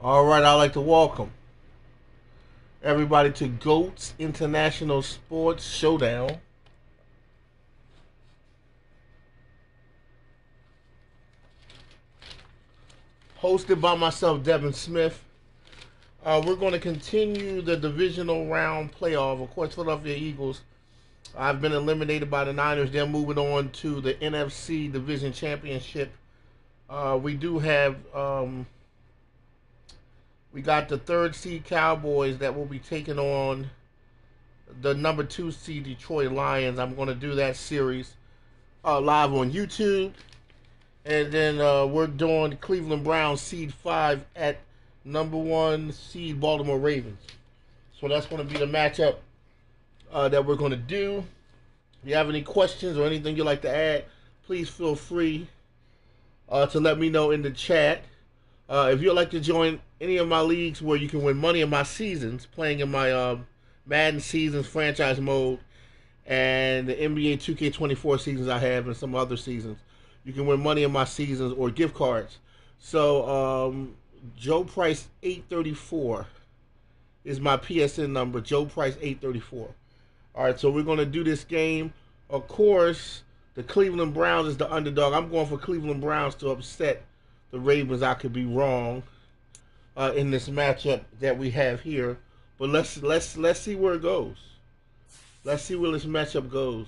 All right, I'd like to welcome everybody to GOAT's International Sports Showdown. Hosted by myself, Devin Smith. We're going to continue the divisional round playoff. Of course, Philadelphia Eagles, I've been eliminated by the Niners. They're moving on to the NFC Division Championship. We do have, we got the third seed Cowboys that will be taking on the number 2 seed Detroit Lions. I'm going to do that series live on YouTube. And then we're doing Cleveland Browns seed 5 at number 1 seed Baltimore Ravens. So that's going to be the matchup that we're going to do. If you have any questions or anything you'd like to add, please feel free to let me know in the chat. If you'd like to join any of my leagues where you can win money in my seasons, playing in my Madden seasons, franchise mode, and the NBA 2K24 seasons I have, and some other seasons, you can win money in my seasons or gift cards. So, Joe Price 834 is my PSN number, Joe Price 834. All right, so we're going to do this game. Of course, the Cleveland Browns is the underdog. I'm going for Cleveland Browns to upset the Ravens. I could be wrong in this matchup that we have here, but let's see where it goes. Let's see where this matchup goes.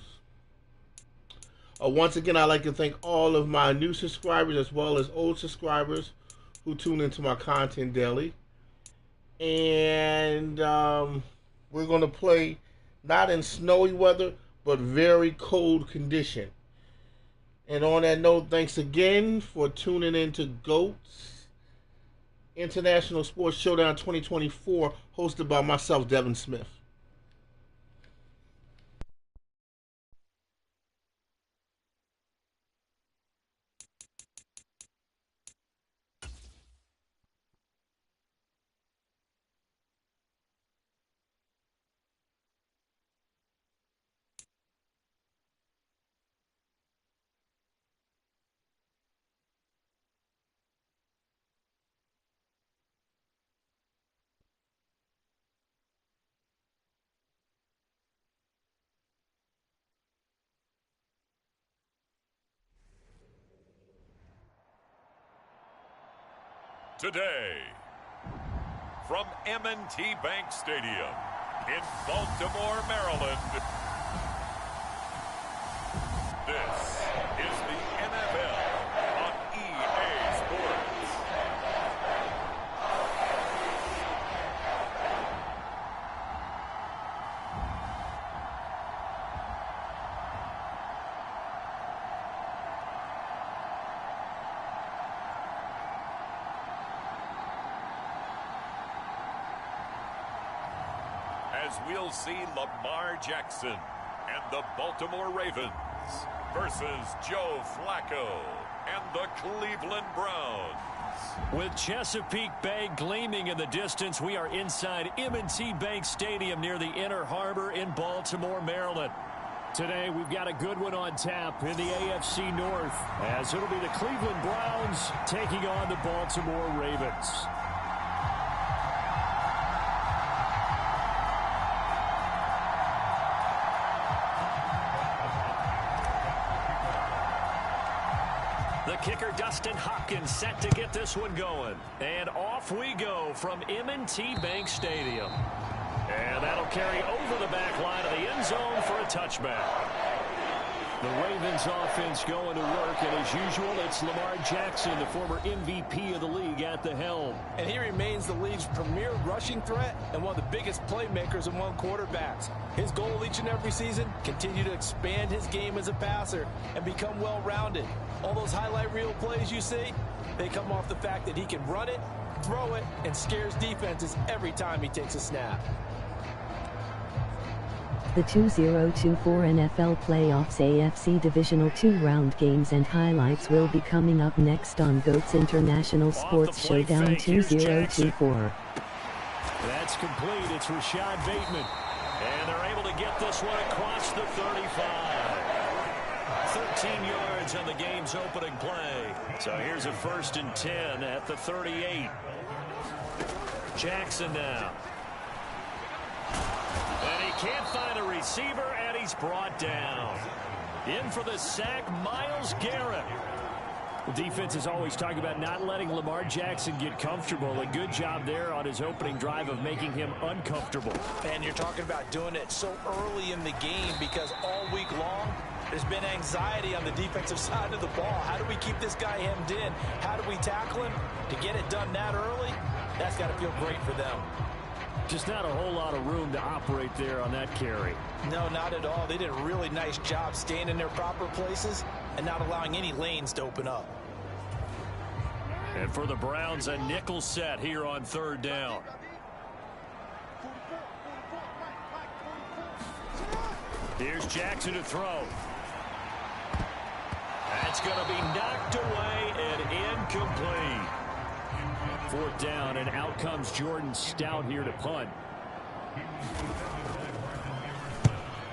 Once again, I'd like to thank all of my new subscribers as well as old subscribers who tune into my content daily. And we're going to play not in snowy weather, but very cold condition. And on that note, thanks again for tuning in to GOAT's International Sports Showdown 2024, hosted by myself, Devin Smith. Today, from M&T Bank Stadium in Baltimore, Maryland, this is the NFL on EA Sports. As we'll see Lamar Jackson and the Baltimore Ravens versus Joe Flacco and the Cleveland Browns. With Chesapeake Bay gleaming in the distance, we are inside M&T Bank Stadium near the Inner Harbor in Baltimore, Maryland. Today, we've got a good one on tap in the AFC North, as it'll be the Cleveland Browns taking on the Baltimore Ravens. The kicker, Dustin Hopkins, set to get this one going. And off we go from M&T Bank Stadium. And that'll carry over the back line of the end zone for a touchback. The Ravens offense going to work, and as usual, it's Lamar Jackson, the former MVP of the league, at the helm. And he remains the league's premier rushing threat and one of the biggest playmakers among quarterbacks. His goal each and every season, continue to expand his game as a passer and become well-rounded. All those highlight reel plays you see, they come off the fact that he can run it, throw it, and scares defenses every time he takes a snap. The 2024 NFL Playoffs AFC Divisional 2-round games and highlights will be coming up next on GOAT's International Sports Showdown 2024. That's complete. It's Rashad Bateman. And they're able to get this one across the 35. 13 yards on the game's opening play. So here's a 1st and 10 at the 38. Jackson now. And he can't find a receiver, and he's brought down. In for the sack, Myles Garrett. The defense is always talking about not letting Lamar Jackson get comfortable. A good job there on his opening drive of making him uncomfortable. And you're talking about doing it so early in the game because all week long there's been anxiety on the defensive side of the ball. How do we keep this guy hemmed in? How do we tackle him? To get it done that early, that's got to feel great for them. Just not a whole lot of room to operate there on that carry. No, not at all. They did a really nice job staying in their proper places and not allowing any lanes to open up. And for the Browns, a nickel set here on 3rd down. Here's Jackson to throw. That's going to be knocked away and incomplete. 4th down, and out comes Jordan Stout here to punt.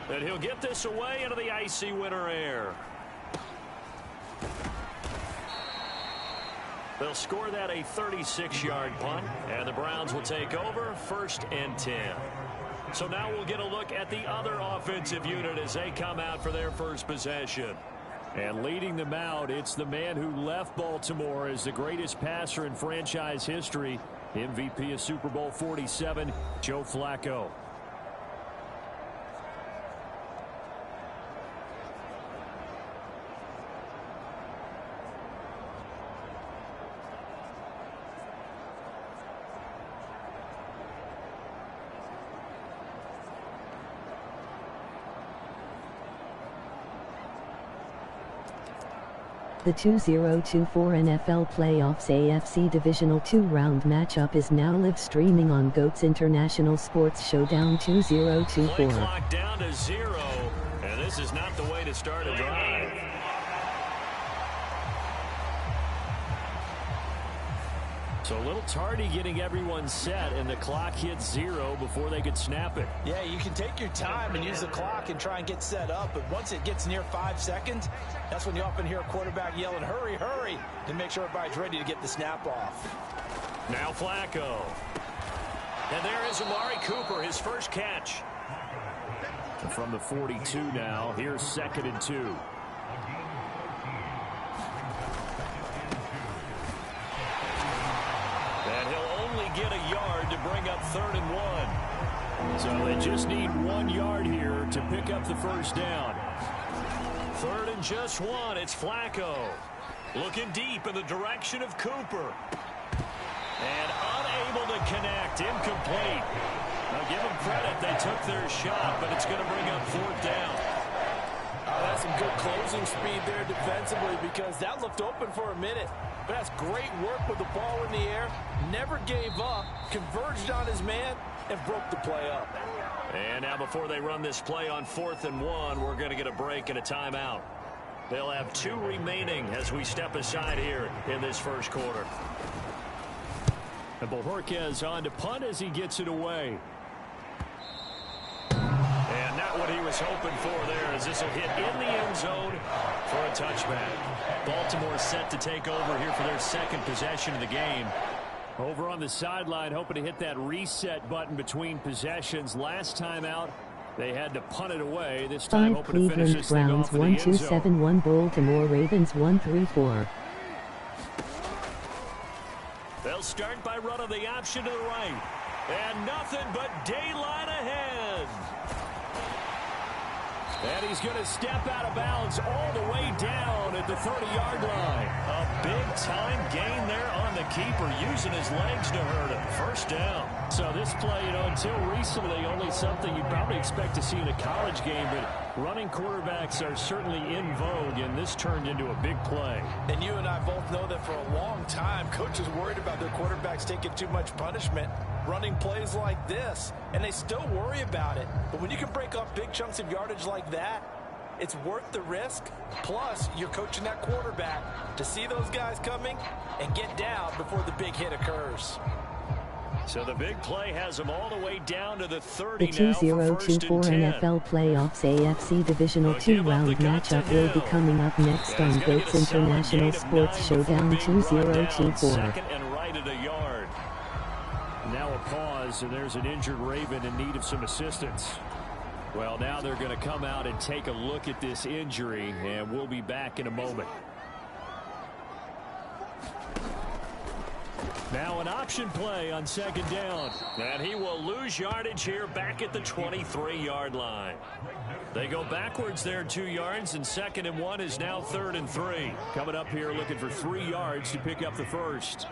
And he'll get this away into the icy winter air. They'll score that a 36-yard punt, and the Browns will take over 1st and 10. So now we'll get a look at the other offensive unit as they come out for their first possession. And leading them out, it's the man who left Baltimore as the greatest passer in franchise history, MVP of Super Bowl 47, Joe Flacco. The 2024 NFL Playoffs AFC Divisional 2-round matchup is now live streaming on GOAT's International Sports Showdown 2024. Play clock down to 0, and this is not the way to start a drive. So a little tardy getting everyone set, and the clock hits 0 before they could snap it. Yeah, you can take your time and use the clock and try and get set up, but once it gets near 5 seconds, that's when you often hear a quarterback yelling, hurry, hurry, and make sure everybody's ready to get the snap off. Now Flacco. And there is Amari Cooper, his first catch. From the 42 now, here's 2nd and 2. Get a yard to bring up 3rd and 1. So they just need 1 yard here to pick up the first down. 3rd and just 1. It's Flacco. Looking deep in the direction of Cooper. And unable to connect. Incomplete. Now give them credit. They took their shot, but it's going to bring up 4th down. That's some good closing speed there defensively because that looked open for a minute. But that's great work with the ball in the air. Never gave up, converged on his man, and broke the play up. And now before they run this play on 4th and 1, we're going to get a break and a timeout. They'll have 2 remaining as we step aside here in this first quarter. And Bojorquez on to punt as he gets it away. And not what he was hoping for there as this will hit in the end zone for a touchback. Baltimore set to take over here for their 2nd possession of the game. Over on the sideline, hoping to hit that reset button between possessions. Last time out, they had to punt it away. This time, hoping to finish this thing off in the end zone. 1271 Baltimore Ravens 134. They'll start by running the option to the right. And nothing but daylight ahead. And he's going to step out of bounds all the way down at the 30-yard line. A big-time gain there on the keeper, using his legs to hurt him. First down. So this play, until recently, only something you'd probably expect to see in a college game, but running quarterbacks are certainly in vogue, and this turned into a big play. And you and I both know that for a long time, coaches worried about their quarterbacks taking too much punishment, running plays like this, and they still worry about it. But when you can break up big chunks of yardage like that, it's worth the risk. Plus, you're coaching that quarterback to see those guys coming and get down before the big hit occurs. So the big play has them all the way down to the 30 the now for 2024 NFL Playoffs AFC Divisional 2-round matchup will be coming up next on GOAT's International Sports Showdown 2024. Second and right at a yard. Now a does, and there's an injured Raven in need of some assistance. Well, now they're going to come out and take a look at this injury, and we'll be back in a moment. Now an option play on second down. And he will lose yardage here back at the 23-yard line. They go backwards there 2 yards, and 2nd and 1 is now 3rd and 3. Coming up here looking for 3 yards to pick up the first.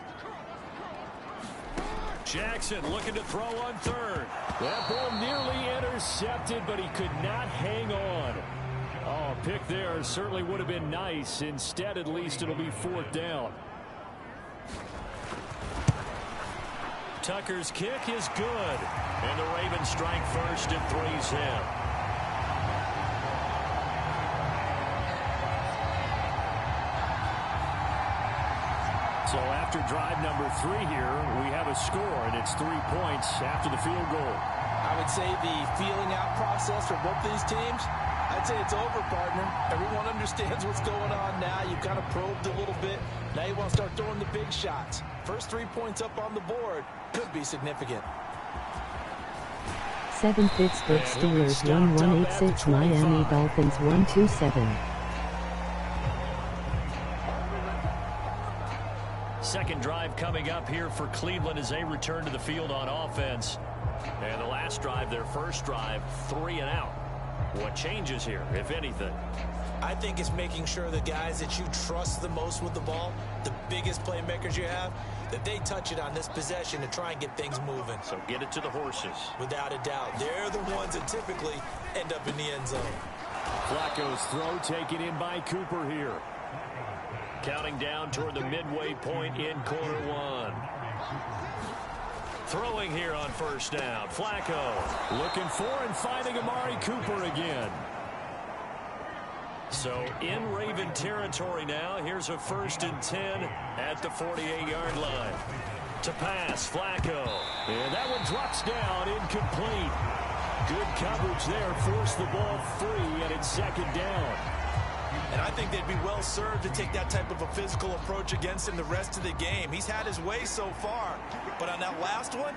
Jackson looking to throw on 3rd. That ball nearly intercepted, but he could not hang on. Oh, a pick there certainly would have been nice. Instead, at least it'll be 4th down. Tucker's kick is good. And the Ravens strike first and 3's in. So after drive number 3 here, we have a score, and it's 3 points after the field goal. I would say the feeling out process for both these teams, I'd say it's over, partner. Everyone understands what's going on now. You've kind of probed a little bit. Now you want to start throwing the big shots. First 3 points up on the board could be significant. 7 Pittsburgh Steelers 1186 Miami Dolphins 127. Second drive coming up here for Cleveland as they return to the field on offense. And the last drive, their first drive, 3 and out. What changes here, if anything? I think it's making sure the guys that you trust the most with the ball, the biggest playmakers you have, that they touch it on this possession to try and get things moving. So get it to the horses. Without a doubt. They're the ones that typically end up in the end zone. Flacco's throw taken in by Cooper here. Counting down toward the midway point in quarter 1. Throwing here on first down. Flacco looking for and finding Amari Cooper again. So in Raven territory now. Here's a 1st and 10 at the 48-yard line. To pass, Flacco. And that one drops down, incomplete. Good coverage there. Forced the ball free, and it's 2nd down. And I think they'd be well served to take that type of a physical approach against him the rest of the game. He's had his way so far. But on that last one,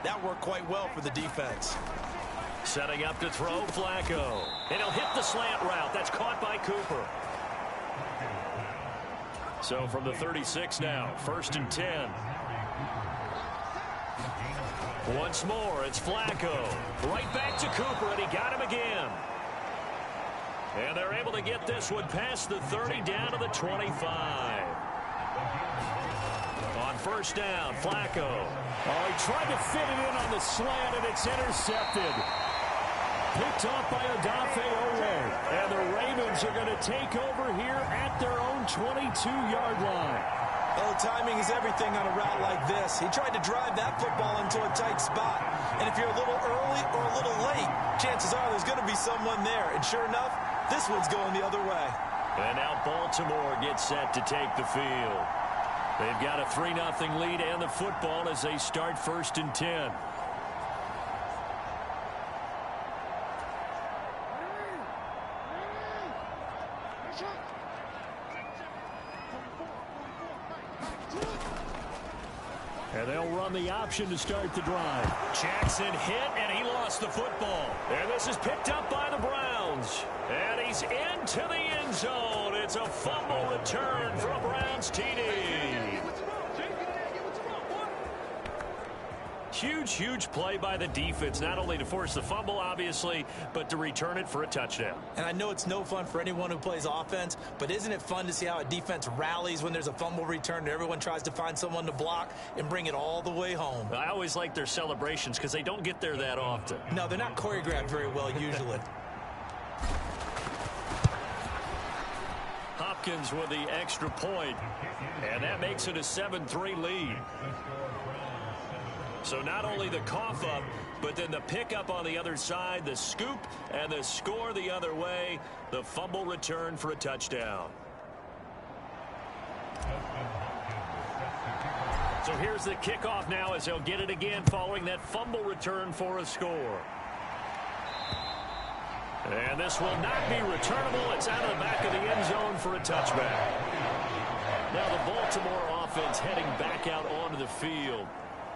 that worked quite well for the defense. Setting up to throw, Flacco. And he'll hit the slant route. That's caught by Cooper. So from the 36 now, 1st and 10. Once more, it's Flacco. Right back to Cooper, and he got him again. And they're able to get this one past the 30 down to the 25. On first down, Flacco. Oh, he tried to fit it in on the slant, and it's intercepted. Picked off by Odafe Oweh. And the Ravens are going to take over here at their own 22-yard line. Well, timing is everything on a route like this. He tried to drive that football into a tight spot. And if you're a little early or a little late, chances are there's going to be someone there. And sure enough, this one's going the other way. And now Baltimore gets set to take the field. They've got a 3-0 lead and the football as they start 1st and 10. And they'll run the option to start the drive. Jackson hit, and he lost the football. And this is picked up by the Browns. And he's into the end zone. It's a fumble return for a Browns TD. Huge play by the defense, not only to force the fumble, obviously, but to return it for a touchdown. And I know it's no fun for anyone who plays offense, but isn't it fun to see how a defense rallies when there's a fumble return and everyone tries to find someone to block and bring it all the way home? I always like their celebrations because they don't get there that often. No, they're not choreographed very well usually. Hopkins with the extra point, and that makes it a 7-3 lead. So not only the cough up, but then the pickup on the other side, the scoop, and the score the other way, the fumble return for a touchdown. So here's the kickoff now as they'll get it again following that fumble return for a score. And this will not be returnable. It's out of the back of the end zone for a touchback. Now the Baltimore offense heading back out onto the field.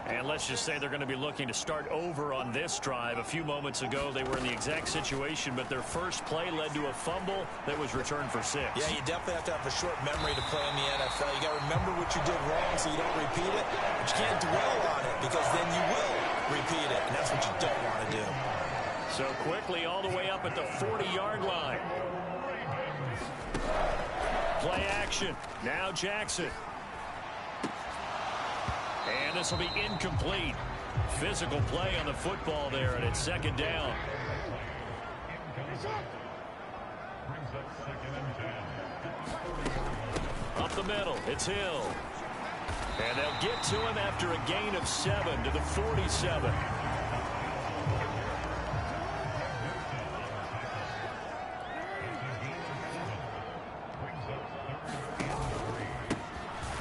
And let's just say they're going to be looking to start over on this drive. A few moments ago, they were in the exact situation, but their first play led to a fumble that was returned for 6. Yeah, you definitely have to have a short memory to play in the NFL. You got to remember what you did wrong so you don't repeat it, but you can't dwell on it because then you will repeat it, and that's what you don't want to do. So quickly all the way up at the 40-yard line. Play action. Now Jackson. And this will be incomplete. Physical play on the football there, and it's second down. Up the middle, it's Hill. And they'll get to him after a gain of 7 to the 47.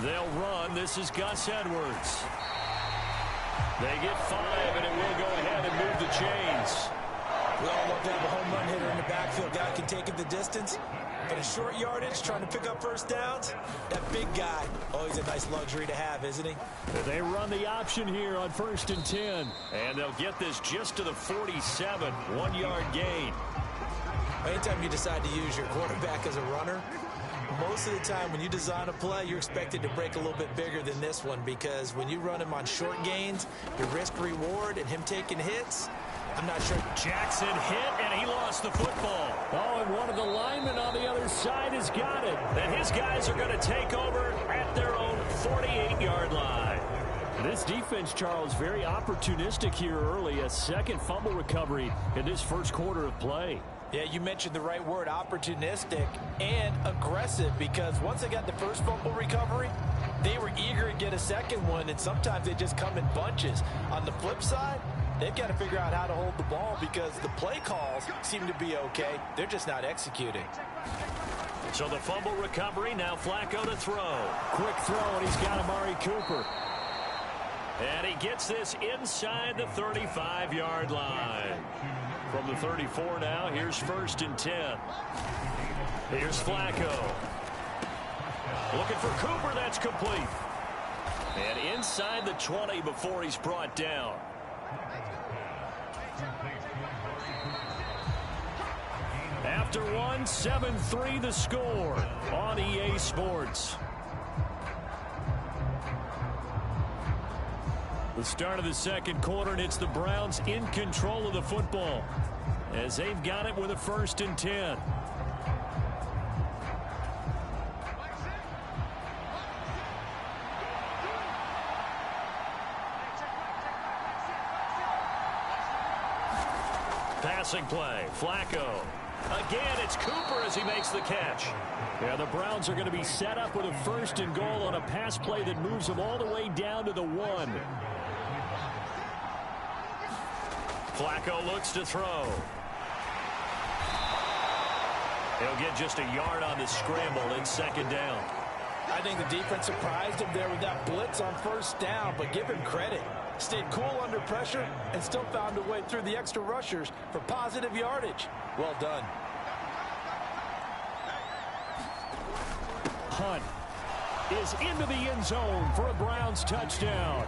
They'll run. This is Gus Edwards. They get 5, and it will go ahead and move the chains. We all love to have a home run hitter in the backfield. Guy can take it the distance. But a short yardage, trying to pick up first downs, that big guy, always a nice luxury to have, isn't he? They run the option here on 1st and 10. And they'll get this just to the 47, 1-yard gain. Anytime you decide to use your quarterback as a runner, most of the time when you design a play, you're expected to break a little bit bigger than this one, because when you run him on short gains, your risk-reward and him taking hits, I'm not sure. Jackson hit, and he lost the football. Oh, and one of the linemen on the other side has got it. And his guys are going to take over at their own 48-yard line. This defense, Charles, very opportunistic here early. A second fumble recovery in this first quarter of play. Yeah, you mentioned the right word, opportunistic and aggressive, because once they got the first fumble recovery, they were eager to get a second one, and sometimes they just come in bunches. On the flip side, they've got to figure out how to hold the ball because the play calls seem to be okay. They're just not executing. So the fumble recovery, now Flacco to throw. Quick throw, and he's got Amari Cooper. And he gets this inside the 35-yard line. From the 34 now, here's 1st and 10. Here's Flacco. Looking for Cooper, that's complete. And inside the 20 before he's brought down. After one, 7-3 the score on EA Sports. The start of the second quarter, and it's the Browns in control of the football as they've got it with a 1st and 10. Passing play, Flacco. Again, it's Cooper as he makes the catch. Yeah, the Browns are going to be set up with a 1st and goal on a pass play that moves them all the way down to the 1. Flacco looks to throw. He'll get just a yard on the scramble in 2nd down. I think the defense surprised him there with that blitz on 1st down, but give him credit. Stayed cool under pressure and still found a way through the extra rushers for positive yardage. Well done. Hunt is into the end zone for a Browns touchdown.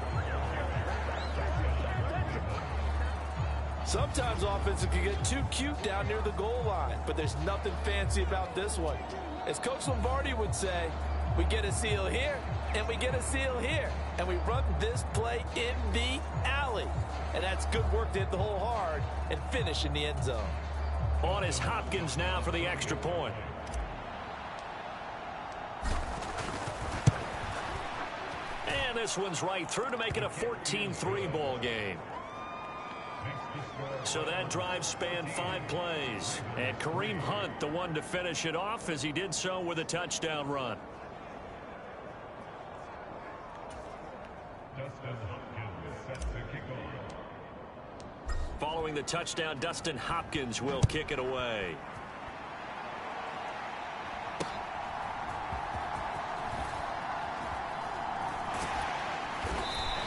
Sometimes offenses can get too cute down near the goal line, but there's nothing fancy about this one. As Coach Lombardi would say, we get a seal here, and we get a seal here, and we run this play in the alley. And that's good work to hit the hole hard and finish in the end zone. On is Hopkins now for the extra point. And this one's right through to make it a 14-3 ball game. So that drive spanned 5 plays. And Kareem Hunt, the one to finish it off, as he did so with a touchdown run. Following the touchdown, Dustin Hopkins will kick it away.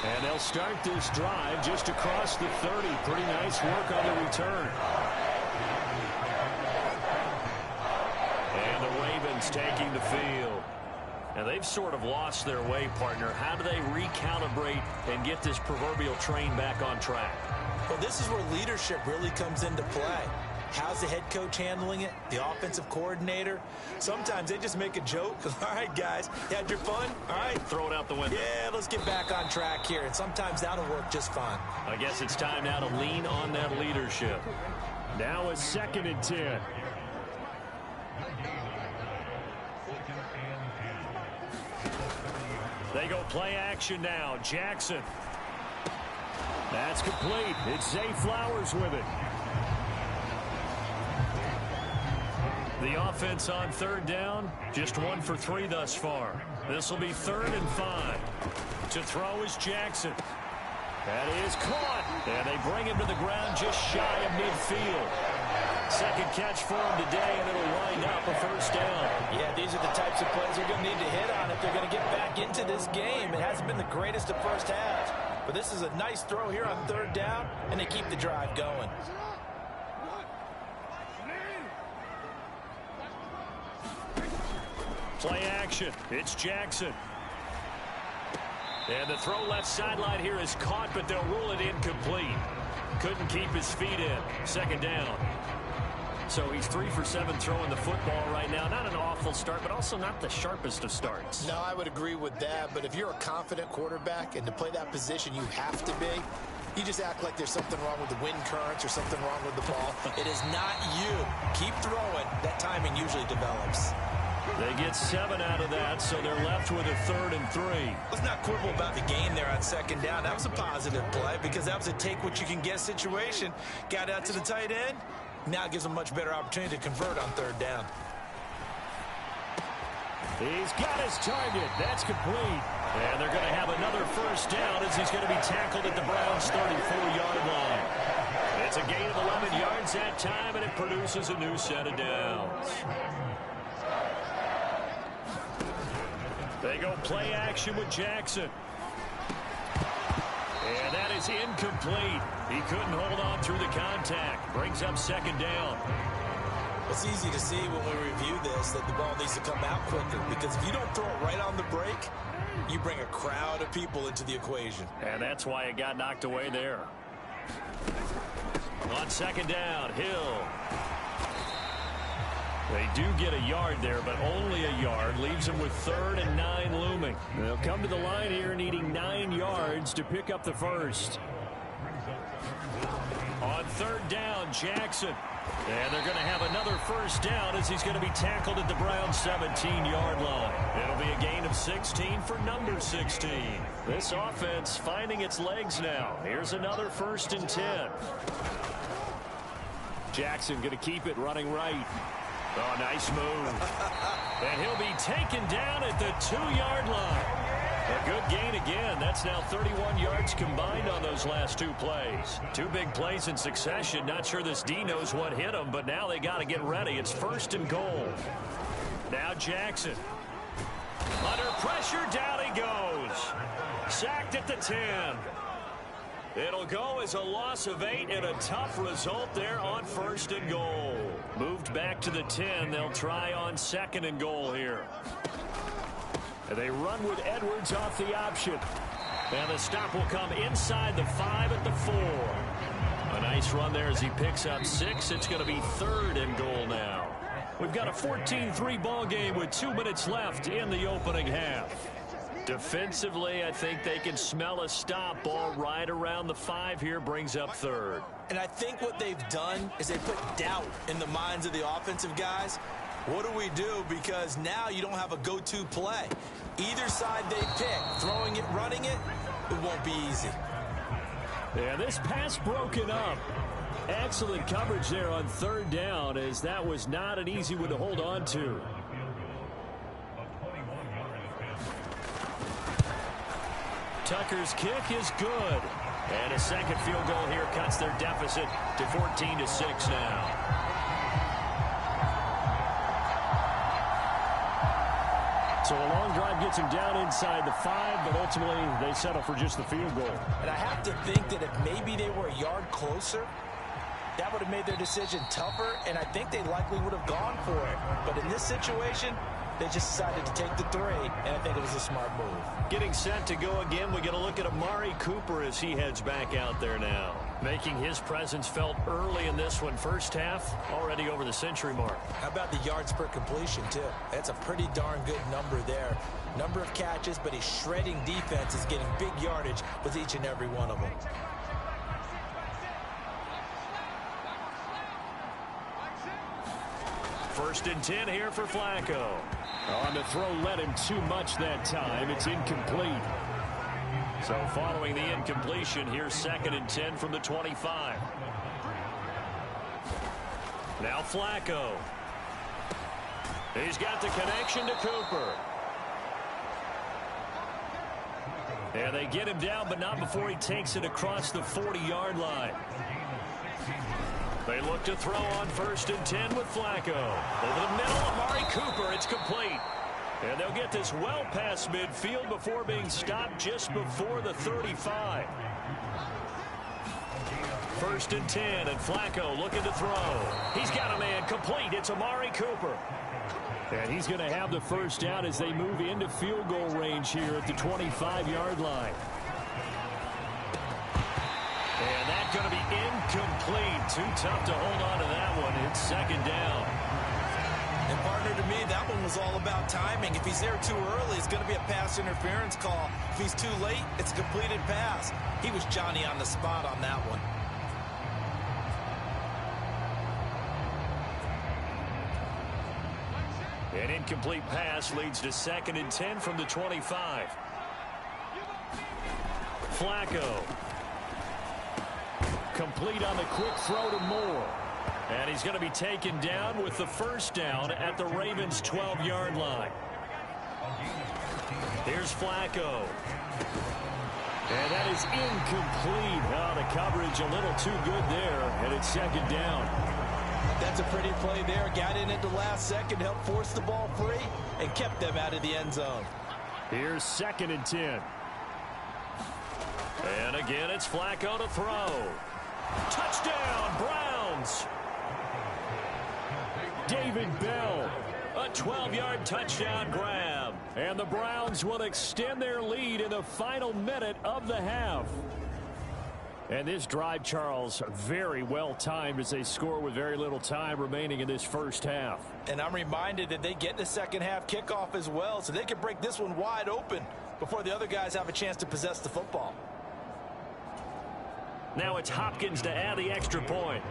And they'll start this drive just across the 30. Pretty nice work on the return. And the Ravens taking the field. And they've sort of lost their way, partner. How do they recalibrate and get this proverbial train back on track? Well, this is where leadership really comes into play. How's the head coach handling it? The offensive coordinator? Sometimes they just make a joke. All right, guys, you had your fun? All right. Throw it out the window. Yeah, let's get back on track here. And sometimes that'll work just fine. I guess it's time now to lean on that leadership. Now a 2nd and 10. They go play action now. Jackson. That's complete. It's Zay Flowers with it. The offense on 3rd down, just 1 for 3 thus far. This will be 3rd and 5. To throw is Jackson. That is caught. And they bring him to the ground just shy of midfield. 2nd catch for him today, and it'll wind up a 1st down. Yeah, these are the types of plays they're going to need to hit on if they're going to get back into this game. It hasn't been the greatest of first halves, but this is a nice throw here on 3rd down, and they keep the drive going. Play action. It's Jackson. And the throw left sideline here is caught, but they'll rule it incomplete. Couldn't keep his feet in. 2nd down. So he's 3 for 7 throwing the football right now. Not an awful start, but also not the sharpest of starts. No, I would agree with that. But if you're a confident quarterback and to play that position you have to be, you just act like there's something wrong with the wind currents or something wrong with the ball. It is not you. Keep throwing. That timing usually develops. They get 7 out of that, so they're left with a 3rd and 3. Let's not quibble about the gain there on 2nd down. That was a positive play because that was a take-what-you-can-get situation. Got out to the tight end. Now it gives them a much better opportunity to convert on 3rd down. He's got his target. That's complete. And they're going to have another 1st down as he's going to be tackled at the Browns' 34-yard line. It's a gain of 11 yards that time, and it produces a new set of downs. They go play action with Jackson. And that is incomplete. He couldn't hold on through the contact. Brings up 2nd down. It's easy to see when we review this that the ball needs to come out quicker, because if you don't throw it right on the break, you bring a crowd of people into the equation. And that's why it got knocked away there. On 2nd down, Hill. They do get a yard there, but only a yard. Leaves them with 3rd and 9 looming. They'll come to the line here needing 9 yards to pick up the 1st. On 3rd down, Jackson. And they're going to have another 1st down as he's going to be tackled at the Browns' 17-yard line. It'll be a gain of 16 for number 16. This offense finding its legs now. Here's another 1st and 10. Jackson going to keep it running right. Oh, nice move. And he'll be taken down at the 2-yard line. A good gain again. That's now 31 yards combined on those last 2 plays. 2 big plays in succession. Not sure this D knows what hit him, but now they got to get ready. It's 1st and goal. Now Jackson. Under pressure, down he goes. Sacked at the 10. It'll go as a loss of 8 and a tough result there on 1st and goal. Moved back to the 10. They'll try on 2nd and goal here. And they run with Edwards off the option. And the stop will come inside the 5 at the 4. A nice run there as he picks up 6. It's going to be 3rd and goal now. We've got a 14-3 ball game with 2 minutes left in the opening half. Defensively, I think they can smell a stop. Ball right around the 5 here, brings up 3rd. And I think what they've done is they put doubt in the minds of the offensive guys. What do we do? Because now you don't have a go-to play. Either side they pick, throwing it, running it, it won't be easy. Yeah, this pass broken up. Excellent coverage there on 3rd down, as that was not an easy one to hold on to. Tucker's kick is good. And a 2nd field goal here cuts their deficit to 14-6 now. So a long drive gets him down inside the 5, but ultimately they settle for just the field goal. And I have to think that if maybe they were a yard closer, that would have made their decision tougher, and I think they likely would have gone for it. But in this situation, They just decided to take the 3, and I think it was a smart move. Getting set to go again, we get a look at Amari Cooper as he heads back out there now. Making his presence felt early in this one. First half, already over the century mark. How about the yards per completion, too? That's a pretty darn good number there. Number of catches, but he's shredding defenses, getting big yardage with each and every one of them. First and 10 here for Flacco. On the throw, led him too much that time. It's incomplete. So following the incompletion, here's second and 10 from the 25. Now Flacco. He's got the connection to Cooper. And they get him down, but not before he takes it across the 40-yard line. They look to throw on first and 10 with Flacco. Over the middle, Amari Cooper. It's complete. And they'll get this well past midfield before being stopped just before the 35. First and 10, and Flacco looking to throw. He's got a man complete. It's Amari Cooper. And he's going to have the first down as they move into field goal range here at the 25-yard line. And that's going to be incomplete. Too tough to hold on to that one. It's second down. And partner, to me, that one was all about timing. If he's there too early, it's going to be a pass interference call. If he's too late, it's a completed pass. He was Johnny on the spot on that one. An incomplete pass leads to second and 10 from the 25. Flacco. Complete on the quick throw to Moore. And he's going to be taken down with the first down at the Ravens' 12-yard line. Here's Flacco. And that is incomplete. Oh, the coverage a little too good there, and it's second down. That's a pretty play there. Got in at the last second, helped force the ball free, and kept them out of the end zone. Here's second and 10. And again, it's Flacco to throw. Touchdown, Browns. David Bell. A 12-yard touchdown grab. And the Browns will extend their lead in the final minute of the half. And this drive, Charles, very well timed as they score with very little time remaining in this first half. And I'm reminded that they get the second half kickoff as well, so they can break this one wide open before the other guys have a chance to possess the football. Now it's Hopkins to add the extra point.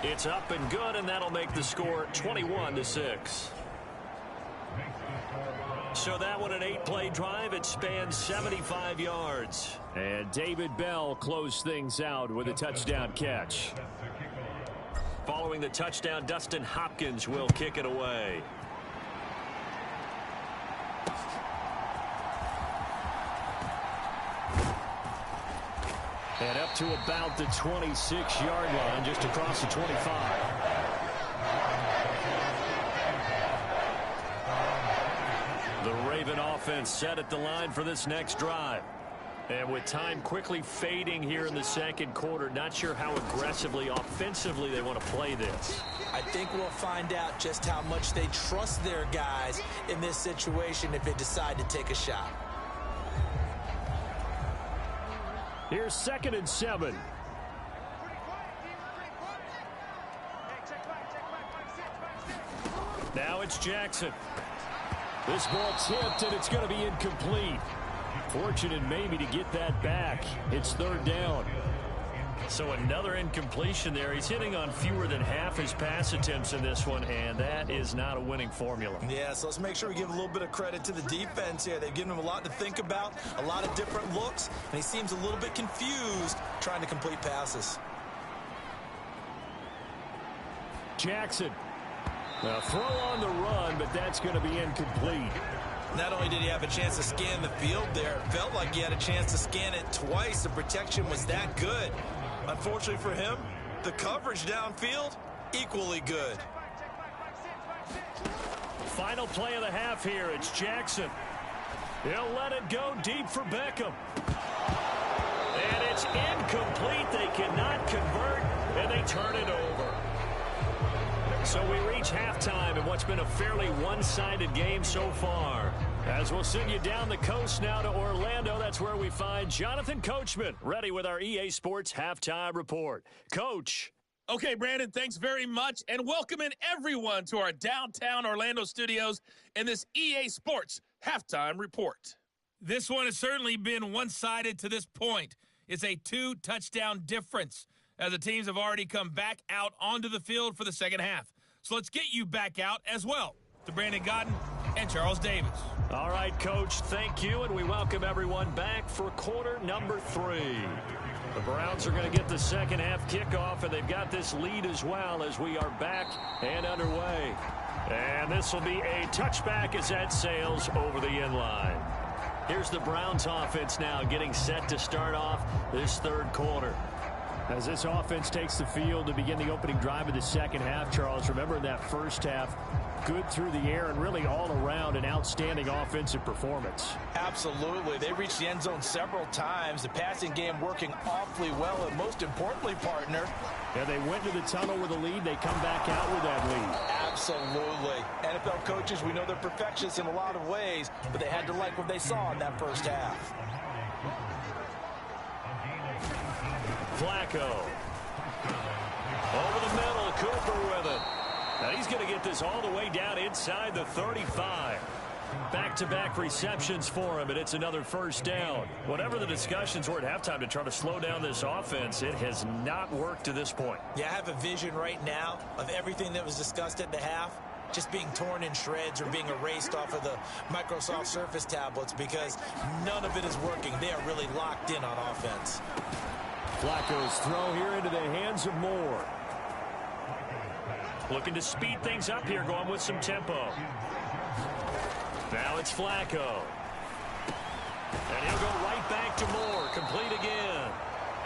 It's up and good, and that'll make the score 21-6. So that one, an 8-play drive. It spans 75 yards. And David Bell closed things out with a touchdown catch. Following the touchdown, Dustin Hopkins will kick it away. And up to about the 26-yard line, just across the 25. The Raven offense set at the line for this next drive. And with time quickly fading here in the second quarter, not sure how aggressively, offensively they want to play this. I think we'll find out just how much they trust their guys in this situation if they decide to take a shot. Here's second and 7. Now it's Jackson. This ball tipped, and it's going to be incomplete. Fortunate maybe to get that back. It's third down. So another incompletion there. He's hitting on fewer than half his pass attempts in this one, and that is not a winning formula. Yeah, so let's make sure we give a little bit of credit to the defense here. They've given him a lot to think about, a lot of different looks, and he seems a little bit confused trying to complete passes. Jackson. A throw on the run, but that's going to be incomplete. Not only did he have a chance to scan the field there, it felt like he had a chance to scan it twice. The protection was that good. Unfortunately for him, the coverage downfield, equally good. Final play of the half here. It's Jackson. He'll let it go deep for Beckham. And it's incomplete. They cannot convert, and they turn it over. So we reach halftime in what's been a fairly one-sided game so far. As we'll send you down the coast now to Orlando, that's where we find Jonathan Coachman, ready with our EA Sports Halftime Report. Coach. Okay, Brandon, thanks very much, and welcome in everyone to our downtown Orlando studios in this EA Sports Halftime Report. This one has certainly been one-sided to this point. It's a 2-touchdown difference as the teams have already come back out onto the field for the second half. So let's get you back out as well to Brandon Godden and Charles Davis. All right, Coach, thank you, and we welcome everyone back for quarter number 3. The Browns are going to get the second half kickoff, and they've got this lead as well as we are back and underway. And this will be a touchback as that sails over the end line. Here's the Browns offense now getting set to start off this third quarter. As this offense takes the field to begin the opening drive of the second half, Charles, remember in that first half, good through the air and really all around an outstanding offensive performance. Absolutely. They reached the end zone several times. The passing game working awfully well, and most importantly, partner. Yeah, they went to the tunnel with a lead. They come back out with that lead. Absolutely. NFL coaches, we know they're perfectionists in a lot of ways, but they had to like what they saw in that first half. Flacco. Over the middle, Cooper with it. Now he's going to get this all the way down inside the 35. Back-to-back receptions for him, and it's another first down. Whatever the discussions were at halftime to try to slow down this offense, it has not worked to this point. Yeah, I have a vision right now of everything that was discussed at the half just being torn in shreds or being erased off of the Microsoft Surface tablets because none of it is working. They are really locked in on offense. Flacco's throw here into the hands of Moore. Looking to speed things up here, going with some tempo. Now it's Flacco. And he'll go right back to Moore. Complete again.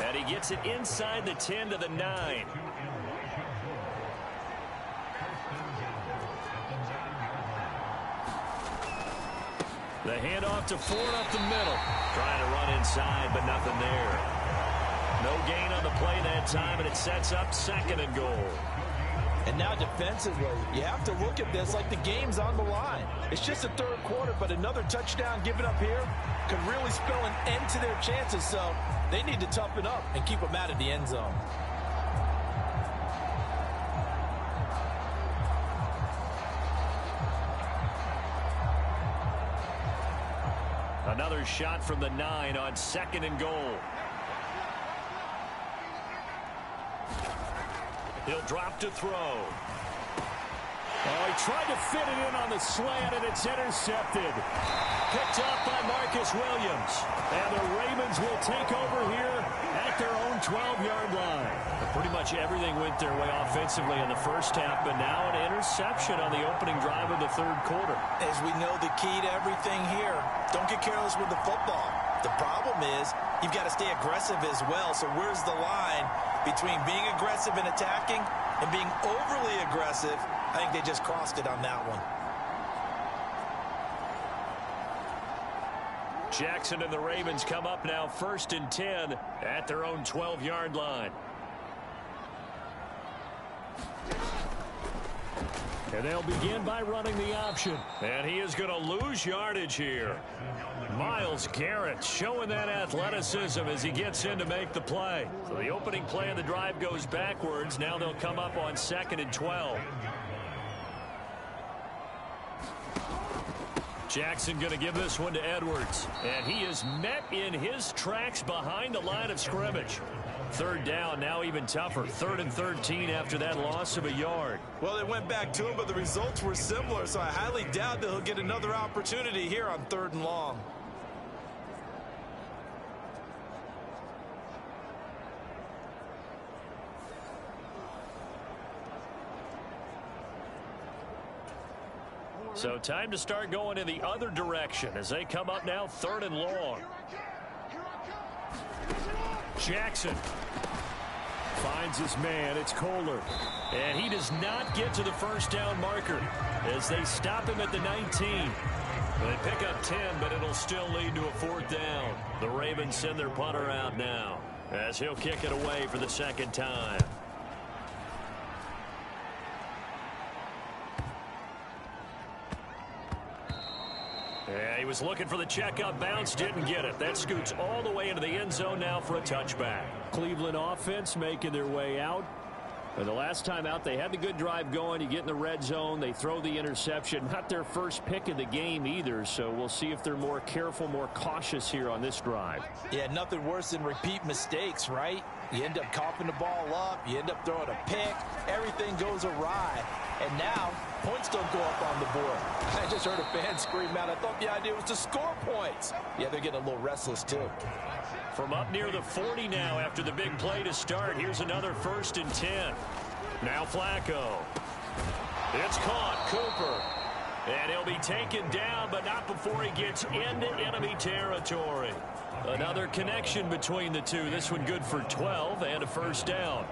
And he gets it inside the 10 to the 9. The handoff to Ford up the middle. Trying to run inside, but nothing there. No gain on the play that time, and it sets up second and goal. And now defensively, you have to look at this like the game's on the line. It's just the third quarter, but another touchdown given up here could really spell an end to their chances. So they need to toughen up and keep them out of the end zone. Another shot from the 9 on second and goal. He'll drop to throw. Oh, he tried to fit it in on the slant, and it's intercepted. Picked off by Marcus Williams. And the Ravens will take over here at their own 12-yard line. Pretty much everything went their way offensively in the first half, but now an interception on the opening drive of the third quarter. As we know, the key to everything here, don't get careless with the football. The problem is you've got to stay aggressive as well. So where's the line between being aggressive and attacking and being overly aggressive? I think they just crossed it on that one. Jackson and the Ravens come up now 1st and 10 at their own 12-yard line. And they'll begin by running the option. And he is going to lose yardage here. Myles Garrett showing that athleticism as he gets in to make the play. So the opening play of the drive goes backwards. Now they'll come up on 2nd and 12. Jackson going to give this one to Edwards. And he is met in his tracks behind the line of scrimmage. Third down, now even tougher. 3rd and 13 after that loss of a yard. Well, they went back to him, but the results were similar, so I highly doubt that he'll get another opportunity here on 3rd and long. So time to start going in the other direction as they come up now 3rd and long. Jackson finds his man. It's Kohler. And he does not get to the first down marker as they stop him at the 19. They pick up 10, but it'll still lead to a 4th down. The Ravens send their punter out now as he'll kick it away for the 2nd time. Yeah, he was looking for the checkup bounce, didn't get it. That scoots all the way into the end zone now for a touchback. Cleveland offense making their way out. And the last time out, they had the good drive going. You get in the red zone, they throw the interception. Not their first pick of the game either, so we'll see if they're more careful, more cautious here on this drive. Yeah, nothing worse than repeat mistakes, right? You end up coughing the ball up, you end up throwing a pick, everything goes awry. And now, points don't go up on the board. I just heard a fan scream out, I thought the idea was to score points. Yeah, they're getting a little restless too. From up near the 40 now after the big play to start. Here's another 1st and 10. Now Flacco. It's caught. Cooper. And he'll be taken down, but not before he gets into enemy territory. Another connection between the two. This one good for 12 and a 1st down.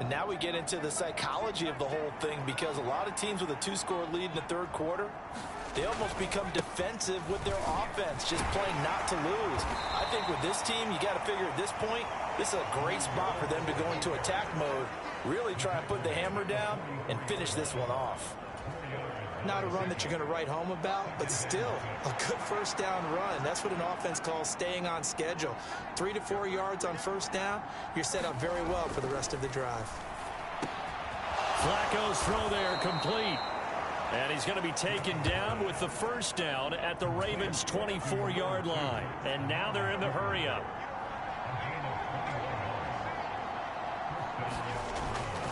And now we get into the psychology of the whole thing, because a lot of teams with a 2-score lead in the 3rd quarter, they almost become defensive with their offense, just playing not to lose. I think with this team, you got to figure at this point, this is a great spot for them to go into attack mode, really try and put the hammer down and finish this one off. Not a run that you're going to write home about, but still a good 1st down run. That's what an offense calls staying on schedule. 3 to 4 yards on 1st down, you're set up very well for the rest of the drive. Flacco's throw there complete. And he's going to be taken down with the 1st down at the Ravens' 24-yard line. And now they're in the hurry-up.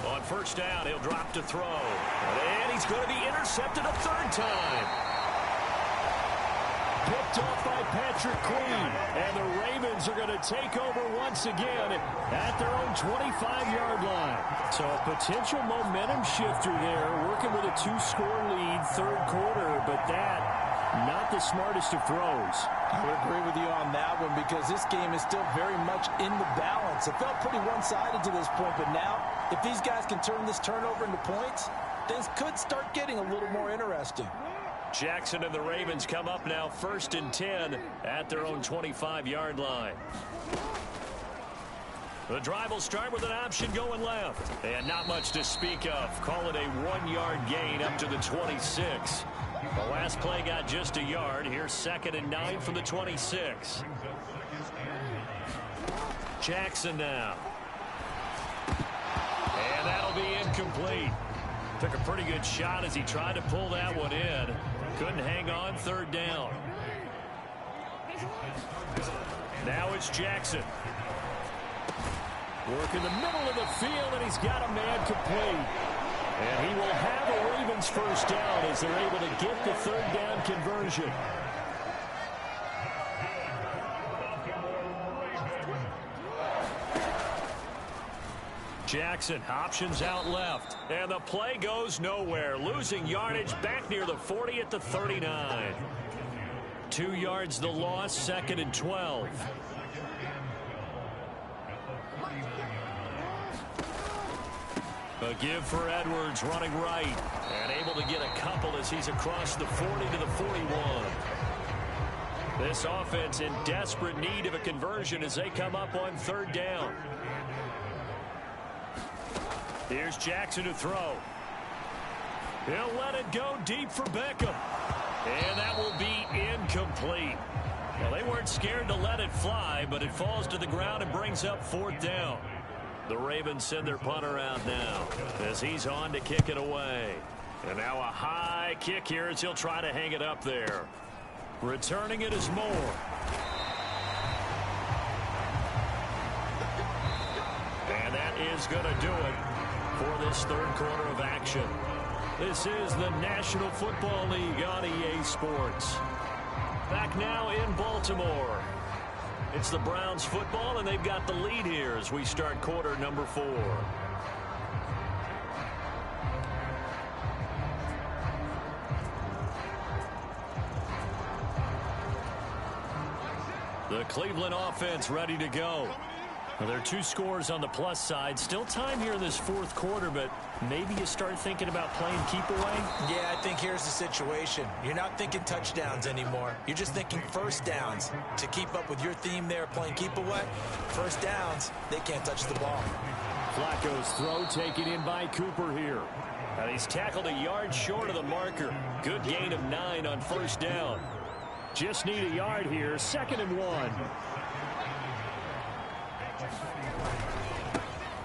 On 1st down, he'll drop to throw. And he's going to be intercepted a 3rd time. Picked off by Patrick Queen. And the Ravens are going to take over once again at their own 25-yard line. So a potential momentum shifter there, working with a 2-score lead, 3rd quarter, but that, not the smartest of throws. I would agree with you on that one, because this game is still very much in the balance. It felt pretty one-sided to this point, but now, if these guys can turn this turnover into points, things could start getting a little more interesting. Jackson and the Ravens come up now 1st and 10 at their own 25-yard line. The drive will start with an option going left. And not much to speak of. Call it a 1-yard gain up to the 26. The last play got just a yard. Here's 2nd and 9 from the 26. Jackson now. And that'll be incomplete. Took a pretty good shot as he tried to pull that one in. Couldn't hang on. 3rd down. Now it's Jackson. Work in the middle of the field, and he's got a man complete. And he will have a Ravens 1st down as they're able to get the 3rd down conversion. Jackson, options out left. And the play goes nowhere. Losing yardage back near the 40 at the 39. 2 yards the loss, 2nd and 12. A give for Edwards, running right. And able to get a couple as he's across the 40 to the 41. This offense in desperate need of a conversion as they come up on 3rd down. Here's Jackson to throw. He'll let it go deep for Beckham. And that will be incomplete. Well, they weren't scared to let it fly, but it falls to the ground and brings up 4th down. The Ravens send their punter out now as he's on to kick it away. And now a high kick here as he'll try to hang it up there. Returning it is Moore. And that is going to do it for this 3rd quarter of action. This is the National Football League on EA Sports. Back now in Baltimore. It's the Browns football, and they've got the lead here as we start quarter number 4. The Cleveland offense ready to go. Well, there are 2 scores on the plus side. Still time here in this 4th quarter, but maybe you start thinking about playing keep away? Yeah, I think here's the situation. You're not thinking touchdowns anymore. You're just thinking 1st downs. To keep up with your theme there, playing keep away, 1st downs, they can't touch the ball. Flacco's throw taken in by Cooper here. And he's tackled a yard short of the marker. Good gain of 9 on 1st down. Just need a yard here. 2nd and 1.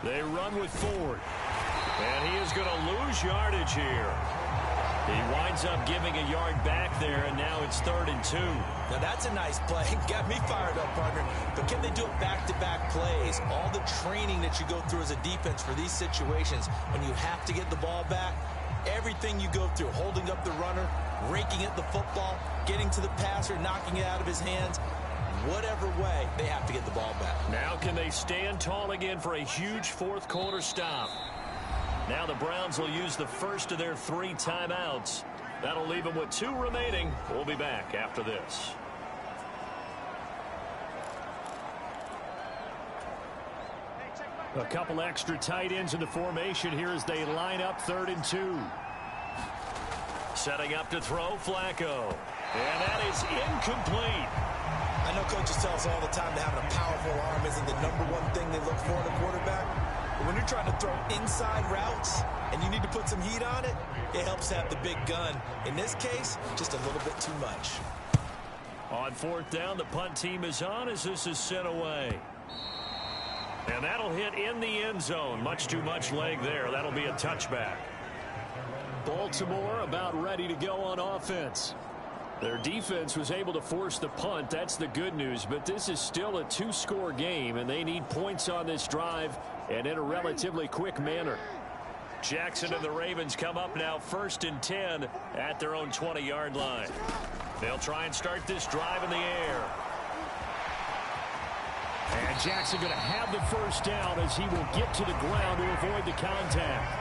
They run with Ford. And he is going to lose yardage here. He winds up giving a yard back there, and now it's 3rd and 2. Now that's a nice play. Got me fired up, partner. But can they do it back-to-back plays? All the training that you go through as a defense for these situations, when you have to get the ball back, everything you go through, holding up the runner, raking at the football, getting to the passer, knocking it out of his hands, whatever way, they have to get the ball back. Now can they stand tall again for a huge 4th quarter stop? Now the Browns will use the first of their 3 timeouts. That'll leave them with 2 remaining. We'll be back after this. A couple extra tight ends in the formation here as they line up 3rd and 2. Setting up to throw, Flacco. And that is incomplete. I know coaches tell us all the time that having a powerful arm isn't the #1 thing they look for in a quarterback. But when you're trying to throw inside routes and you need to put some heat on it, it helps to have the big gun. In this case, just a little bit too much. On 4th down, the punt team is on as this is sent away. And that'll hit in the end zone. Much too much leg there. That'll be a touchback. Baltimore about ready to go on offense. Their defense was able to force the punt. That's the good news. But this is still a 2-score game, and they need points on this drive and in a relatively quick manner. Jackson and the Ravens come up now 1st and 10 at their own 20-yard line. They'll try and start this drive in the air. And Jackson going to have the 1st down as he will get to the ground to avoid the contact.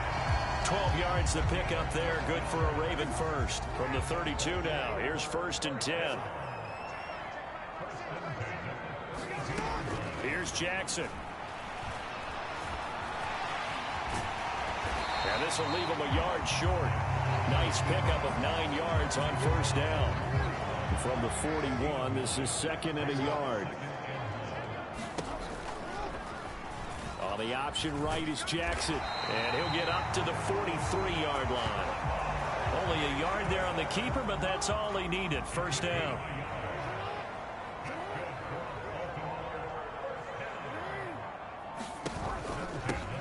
12 yards the pickup there. Good for a Raven first. From the 32 now. Here's 1st and 10. Here's Jackson. And this will leave him a yard short. Nice pickup of 9 yards on 1st down. From the 41, this is 2nd and a yard. On the option right is Jackson. And he'll get up to the 43-yard line. Only a yard there on the keeper, but that's all he needed. 1st down.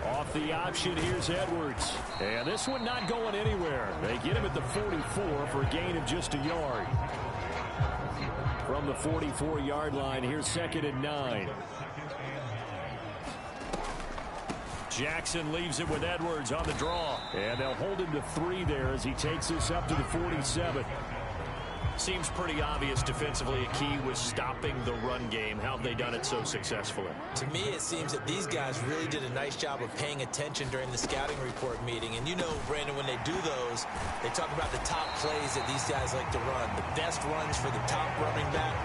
Off the option, here's Edwards. And this one not going anywhere. They get him at the 44 for a gain of just a yard. From the 44-yard line, here's 2nd and 9. Jackson leaves it with Edwards on the draw. And they'll hold him to 3 there as he takes this up to the 47. Seems pretty obvious defensively a key was stopping the run game. How have they done it so successfully? To me, it seems that these guys really did a nice job of paying attention during the scouting report meeting. And you know, Brandon, when they do those, they talk about the top plays that these guys like to run. The best runs for the top running back.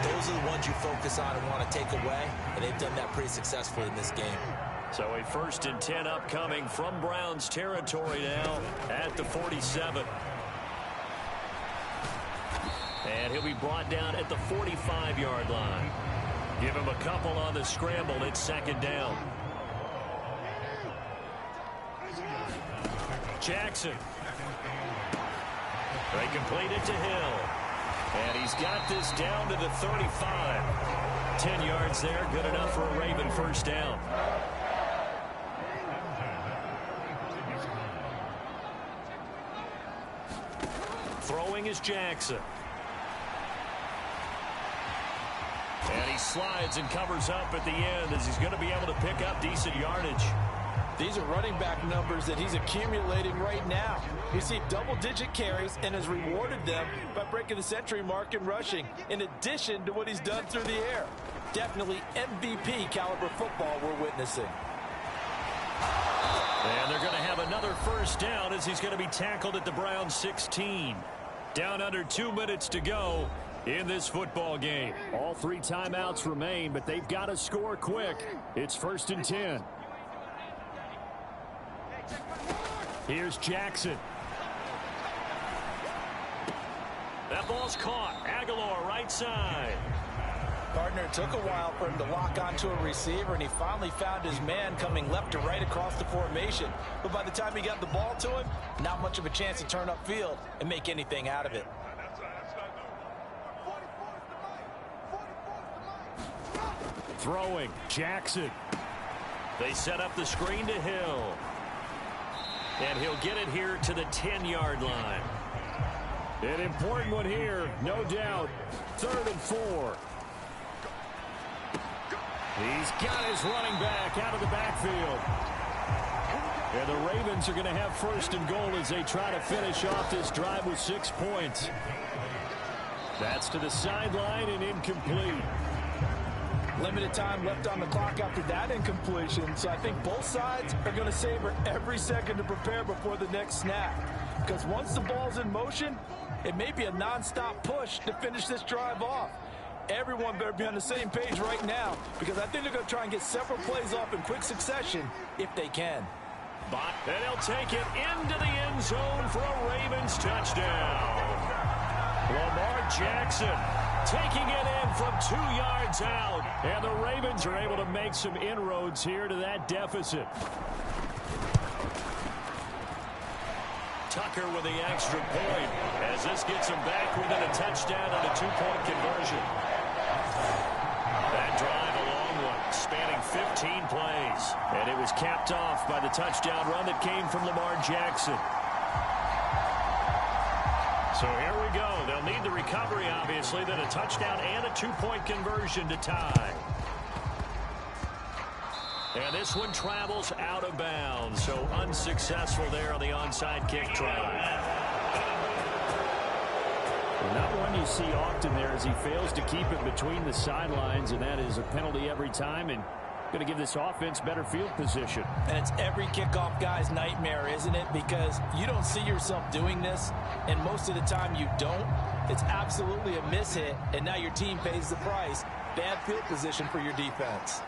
Those are the ones you focus on and want to take away. And they've done that pretty successfully in this game. So a 1st and 10 upcoming from Browns territory now at the 47. And he'll be brought down at the 45-yard line. Give him a couple on the scramble. It's 2nd down. Jackson. They complete it to Hill. And he's got this down to the 35. 10 yards there. Good enough for a Raven 1st down. Throwing is Jackson. And he slides and covers up at the end as he's going to be able to pick up decent yardage. These are running back numbers that he's accumulating right now. You see double-digit carries and has rewarded them by breaking the century mark in rushing, in addition to what he's done through the air. Definitely MVP caliber football we're witnessing. And they're going to have another 1st down as he's going to be tackled at the Browns 16. Down under 2 minutes to go in this football game. All 3 timeouts remain, but they've got to score quick. It's 1st and 10. Here's Jackson. That ball's caught. Aguilar right side. Partner, it took a while for him to lock onto a receiver, and he finally found his man coming left to right across the formation. But by the time he got the ball to him, not much of a chance to turn upfield and make anything out of it. Throwing, Jackson. They set up the screen to Hill. And he'll get it here to the 10-yard line. An important one here, no doubt. 3rd and 4. He's got his running back out of the backfield. And the Ravens are going to have 1st and goal as they try to finish off this drive with 6 points. That's to the sideline and incomplete. Limited time left on the clock after that incompletion, so I think both sides are going to savor every second to prepare before the next snap. Because once the ball's in motion, it may be a non-stop push to finish this drive off. Everyone better be on the same page right now, because I think they're going to try and get several plays off in quick succession if they can. And he'll take it into the end zone for a Ravens touchdown. Lamar Jackson taking it in from 2 yards out. And the Ravens are able to make some inroads here to that deficit. Tucker with the extra point as this gets him back within a touchdown and a 2-point conversion. That drive, a long one, spanning 15 plays. And it was capped off by the touchdown run that came from Lamar Jackson. So here we go. They'll need the recovery, obviously, then a touchdown and a 2-point conversion to tie. And this one travels out of bounds, so unsuccessful there on the onside kick try. Not one you see often there as he fails to keep it between the sidelines, and that is a penalty every time and going to give this offense better field position. And it's every kickoff guy's nightmare, isn't it? Because you don't see yourself doing this, and most of the time you don't. It's absolutely a mishit, and now your team pays the price. Bad field position for your defense.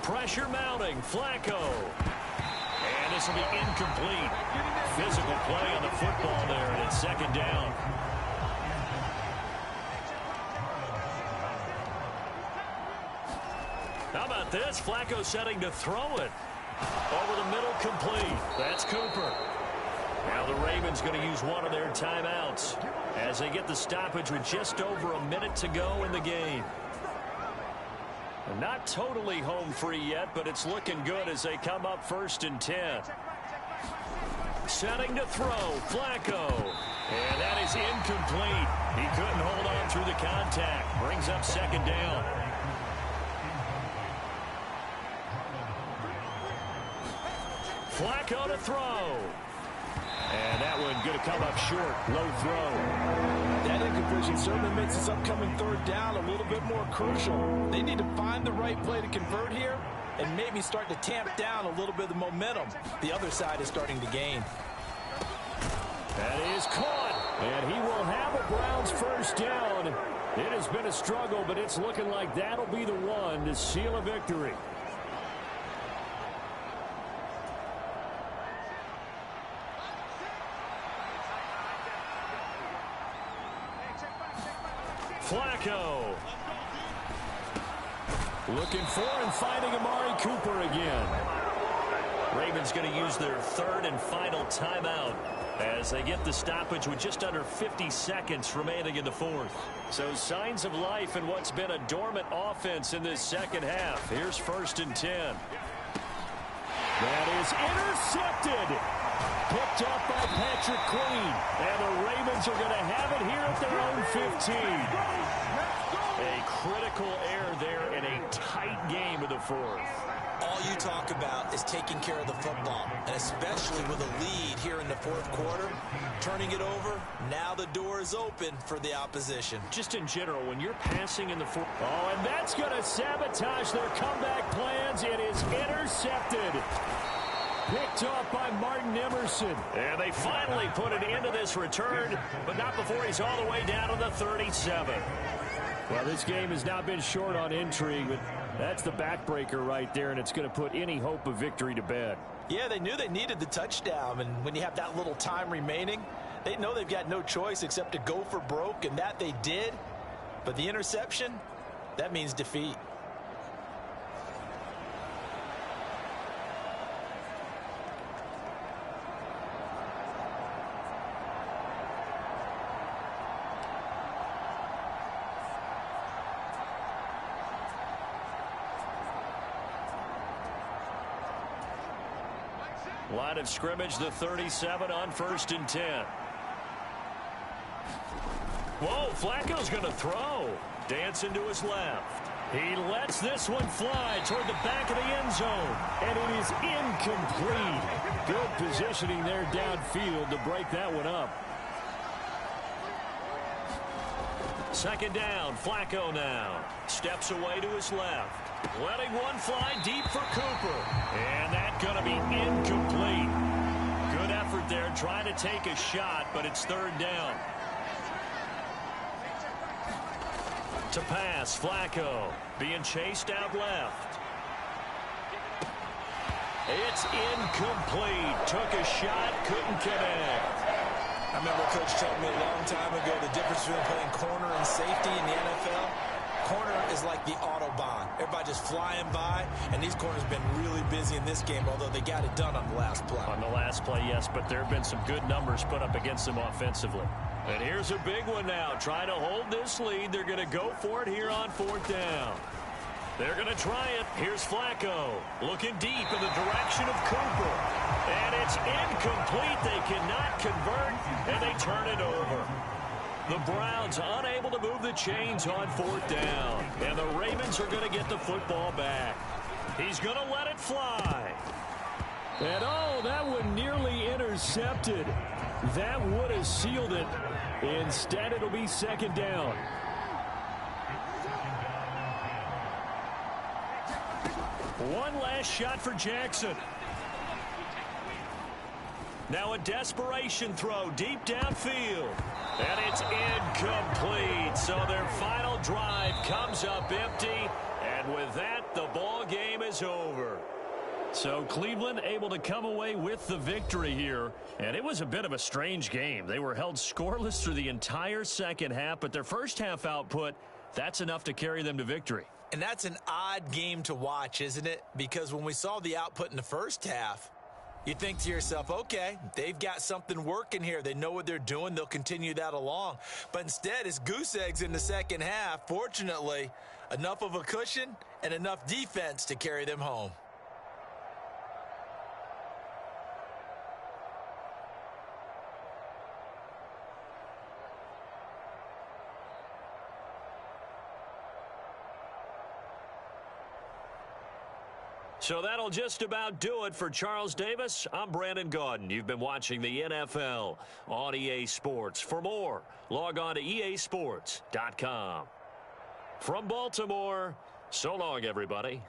Pressure mounting, Flacco. And this will be incomplete. Physical play on the football there, and it's 2nd down. How about this? Flacco setting to throw it. Over the middle, complete. That's Cooper. Now the Ravens going to use one of their timeouts as they get the stoppage with just over a minute to go in the game. Not totally home free yet, but it's looking good as they come up 1st and 10. Setting to throw, Flacco. And that is incomplete. He couldn't hold on through the contact. Brings up 2nd down. Flacco to throw. And that one going to come up short. Low throw. That incompletion certainly makes this upcoming 3rd down a little bit more crucial. They need to find the right play to convert here and maybe start to tamp down a little bit of the momentum the other side is starting to gain. That is caught. And he will have a Browns 1st down. It has been a struggle, but it's looking like that'll be the one to seal a victory. Flacco. Looking for and finding Amari Cooper again. Ravens going to use their 3rd and final timeout as they get the stoppage with just under 50 seconds remaining in the 4th. So signs of life in what's been a dormant offense in this 2nd half. Here's 1st and 10. That is intercepted. Picked up by Patrick Queen. And the Ravens are going to have it here at their own 15. A critical error there in a tight game of the 4th. All you talk about is taking care of the football, and especially with a lead here in the 4th quarter, turning it over, now the door is open for the opposition. Just in general, when you're passing in the 4th. Oh, and that's going to sabotage their comeback plans. It is intercepted. Picked off by Martin Emerson. And they finally put it into this return, but not before he's all the way down to the 37. Well, this game has not been short on intrigue, but that's the backbreaker right there, and it's going to put any hope of victory to bed. Yeah, they knew they needed the touchdown, and when you have that little time remaining, they know they've got no choice except to go for broke, and that they did. But the interception, that means defeat. Line of scrimmage, the 37 on 1st and 10. Whoa, Flacco's going to throw. Dancing to his left. He lets this one fly toward the back of the end zone. And it is incomplete. Good positioning there downfield to break that one up. 2nd down, Flacco now. Steps away to his left. Letting one fly deep for Cooper. And that's going to be incomplete. Good effort there trying to take a shot, but it's 3rd down. To pass, Flacco being chased out left. It's incomplete. Took a shot, couldn't connect. I remember Coach told me a long time ago the difference between playing corner and safety in the NFL. Corner is like the Autobahn. Everybody just flying by, and these corners have been really busy in this game, although they got it done on the last play. On the last play, yes, but there have been some good numbers put up against them offensively. And here's a big one now. Trying to hold this lead. They're going to go for it here on 4th down. They're going to try it. Here's Flacco looking deep in the direction of Cooper. And it's incomplete. They cannot convert, and they turn it over. The Browns unable to move the chains on 4th down. And the Ravens are going to get the football back. He's going to let it fly. And oh, that one nearly intercepted. That would have sealed it. Instead, it'll be 2nd down. One last shot for Jackson. Now a desperation throw deep downfield. And it's incomplete. So their final drive comes up empty. And with that, the ball game is over. So Cleveland able to come away with the victory here. And it was a bit of a strange game. They were held scoreless through the entire 2nd half, but their first half output, that's enough to carry them to victory. And that's an odd game to watch, isn't it? Because when we saw the output in the first half, you think to yourself, okay, they've got something working here. They know what they're doing. They'll continue that along. But instead, it's goose eggs in the 2nd half. Fortunately, enough of a cushion and enough defense to carry them home. So that'll just about do it for Charles Davis. I'm Brandon Gaudin. You've been watching the NFL on EA Sports. For more, log on to easports.com. From Baltimore, so long, everybody.